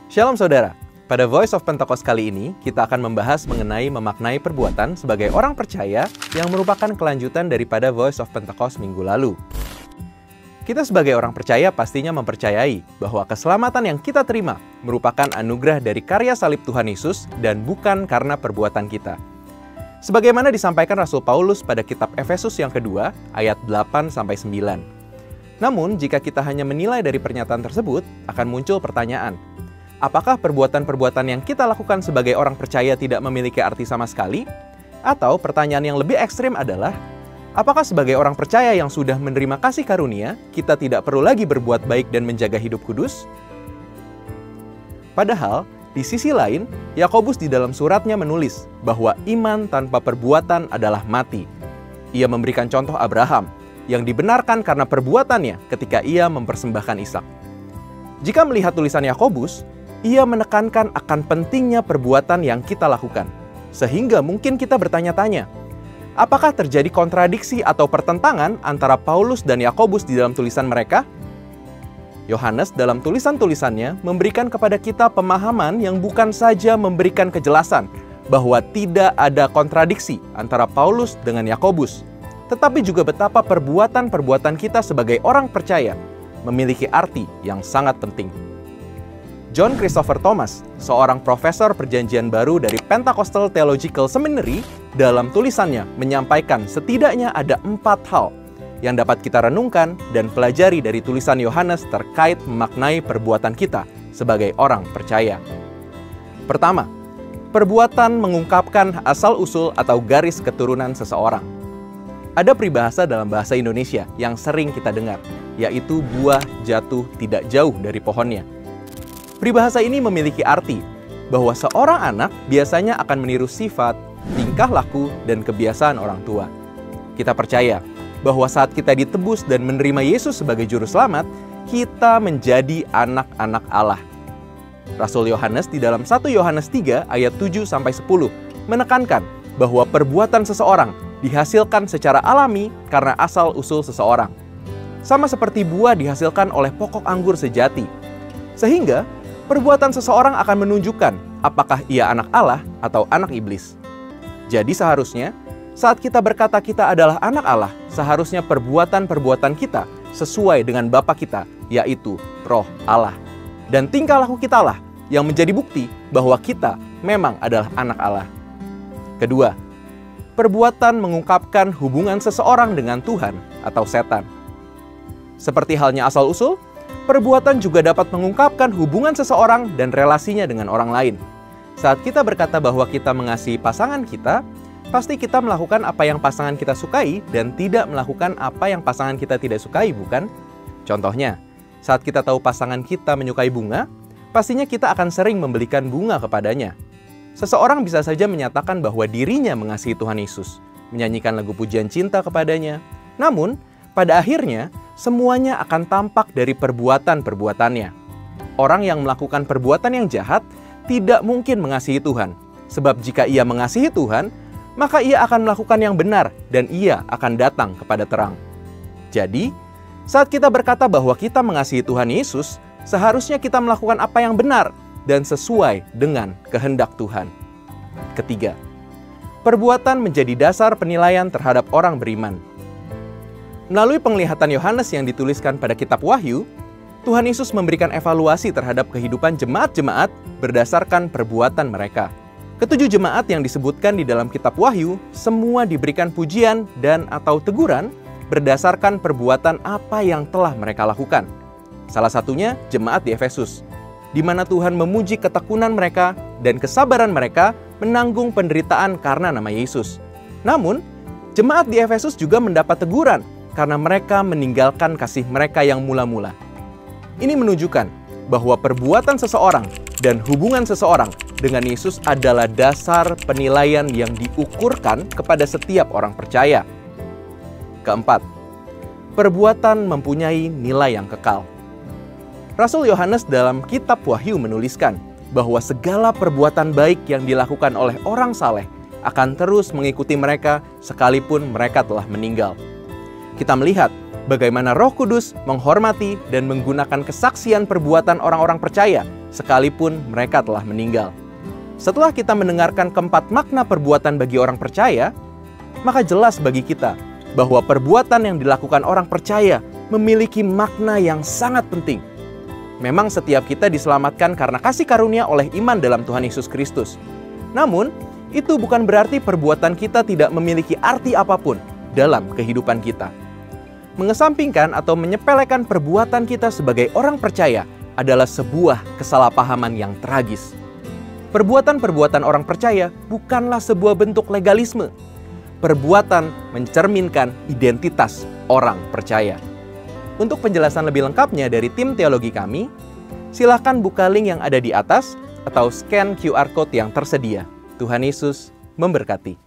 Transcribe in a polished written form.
Shalom saudara, pada Voice of Pentecost kali ini kita akan membahas mengenai memaknai perbuatan sebagai orang percaya yang merupakan kelanjutan daripada Voice of Pentecost minggu lalu. Kita sebagai orang percaya pastinya mempercayai bahwa keselamatan yang kita terima merupakan anugerah dari karya salib Tuhan Yesus dan bukan karena perbuatan kita. Sebagaimana disampaikan Rasul Paulus pada kitab Efesus yang kedua, ayat 8-9. Namun, jika kita hanya menilai dari pernyataan tersebut, akan muncul pertanyaan, apakah perbuatan-perbuatan yang kita lakukan sebagai orang percaya tidak memiliki arti sama sekali? Atau pertanyaan yang lebih ekstrim adalah, apakah sebagai orang percaya yang sudah menerima kasih karunia, kita tidak perlu lagi berbuat baik dan menjaga hidup kudus? Padahal, di sisi lain, Yakobus di dalam suratnya menulis bahwa iman tanpa perbuatan adalah mati. Ia memberikan contoh Abraham, yang dibenarkan karena perbuatannya ketika ia mempersembahkan Ishak. Jika melihat tulisan Yakobus, ia menekankan akan pentingnya perbuatan yang kita lakukan. Sehingga mungkin kita bertanya-tanya, apakah terjadi kontradiksi atau pertentangan antara Paulus dan Yakobus di dalam tulisan mereka? Yohanes dalam tulisan-tulisannya memberikan kepada kita pemahaman yang bukan saja memberikan kejelasan bahwa tidak ada kontradiksi antara Paulus dengan Yakobus, tetapi juga betapa perbuatan-perbuatan kita sebagai orang percaya memiliki arti yang sangat penting. John Christopher Thomas, seorang profesor perjanjian baru dari Pentecostal Theological Seminary, dalam tulisannya menyampaikan setidaknya ada 4 hal yang dapat kita renungkan dan pelajari dari tulisan Yohanes terkait memaknai perbuatan kita sebagai orang percaya. Pertama, perbuatan mengungkapkan asal-usul atau garis keturunan seseorang. Ada peribahasa dalam bahasa Indonesia yang sering kita dengar, yaitu buah jatuh tidak jauh dari pohonnya. Peribahasa ini memiliki arti bahwa seorang anak biasanya akan meniru sifat, tingkah laku, dan kebiasaan orang tua. Kita percaya bahwa saat kita ditebus dan menerima Yesus sebagai juru selamat, kita menjadi anak-anak Allah. Rasul Yohanes di dalam 1 Yohanes 3 ayat 7-10 menekankan bahwa perbuatan seseorang dihasilkan secara alami karena asal-usul seseorang. Sama seperti buah dihasilkan oleh pokok anggur sejati. Sehingga, perbuatan seseorang akan menunjukkan apakah ia anak Allah atau anak iblis. Jadi seharusnya, saat kita berkata kita adalah anak Allah, seharusnya perbuatan-perbuatan kita sesuai dengan Bapa kita, yaitu Roh Allah. Dan tingkah laku kita lah yang menjadi bukti bahwa kita memang adalah anak Allah. Kedua, perbuatan mengungkapkan hubungan seseorang dengan Tuhan atau setan. Seperti halnya asal-usul, perbuatan juga dapat mengungkapkan hubungan seseorang dan relasinya dengan orang lain. Saat kita berkata bahwa kita mengasihi pasangan kita, pasti kita melakukan apa yang pasangan kita sukai dan tidak melakukan apa yang pasangan kita tidak sukai, bukan? Contohnya, saat kita tahu pasangan kita menyukai bunga, pastinya kita akan sering membelikan bunga kepadanya. Seseorang bisa saja menyatakan bahwa dirinya mengasihi Tuhan Yesus, menyanyikan lagu pujian cinta kepadanya. Namun, pada akhirnya, semuanya akan tampak dari perbuatan-perbuatannya. Orang yang melakukan perbuatan yang jahat tidak mungkin mengasihi Tuhan. Sebab jika ia mengasihi Tuhan, maka ia akan melakukan yang benar dan ia akan datang kepada terang. Jadi, saat kita berkata bahwa kita mengasihi Tuhan Yesus, seharusnya kita melakukan apa yang benar dan sesuai dengan kehendak Tuhan. Ketiga, perbuatan menjadi dasar penilaian terhadap orang beriman. Melalui penglihatan Yohanes yang dituliskan pada kitab Wahyu, Tuhan Yesus memberikan evaluasi terhadap kehidupan jemaat-jemaat berdasarkan perbuatan mereka. Ketujuh jemaat yang disebutkan di dalam kitab Wahyu, semua diberikan pujian dan atau teguran berdasarkan perbuatan apa yang telah mereka lakukan. Salah satunya jemaat di Efesus, di mana Tuhan memuji ketekunan mereka dan kesabaran mereka menanggung penderitaan karena nama Yesus. Namun, jemaat di Efesus juga mendapat teguran karena mereka meninggalkan kasih mereka yang mula-mula. Ini menunjukkan bahwa perbuatan seseorang dan hubungan seseorang dengan Yesus adalah dasar penilaian yang diukurkan kepada setiap orang percaya. Keempat, perbuatan mempunyai nilai yang kekal. Rasul Yohanes dalam kitab Wahyu menuliskan bahwa segala perbuatan baik yang dilakukan oleh orang saleh akan terus mengikuti mereka sekalipun mereka telah meninggal. Kita melihat bagaimana Roh Kudus menghormati dan menggunakan kesaksian perbuatan orang-orang percaya sekalipun mereka telah meninggal. Setelah kita mendengarkan keempat makna perbuatan bagi orang percaya, maka jelas bagi kita bahwa perbuatan yang dilakukan orang percaya memiliki makna yang sangat penting. Memang setiap kita diselamatkan karena kasih karunia oleh iman dalam Tuhan Yesus Kristus. Namun, itu bukan berarti perbuatan kita tidak memiliki arti apapun dalam kehidupan kita. Mengesampingkan atau menyepelekan perbuatan kita sebagai orang percaya adalah sebuah kesalahpahaman yang tragis. Perbuatan-perbuatan orang percaya bukanlah sebuah bentuk legalisme. Perbuatan mencerminkan identitas orang percaya. Untuk penjelasan lebih lengkapnya dari tim teologi kami, silakan buka link yang ada di atas atau scan QR Code yang tersedia. Tuhan Yesus memberkati.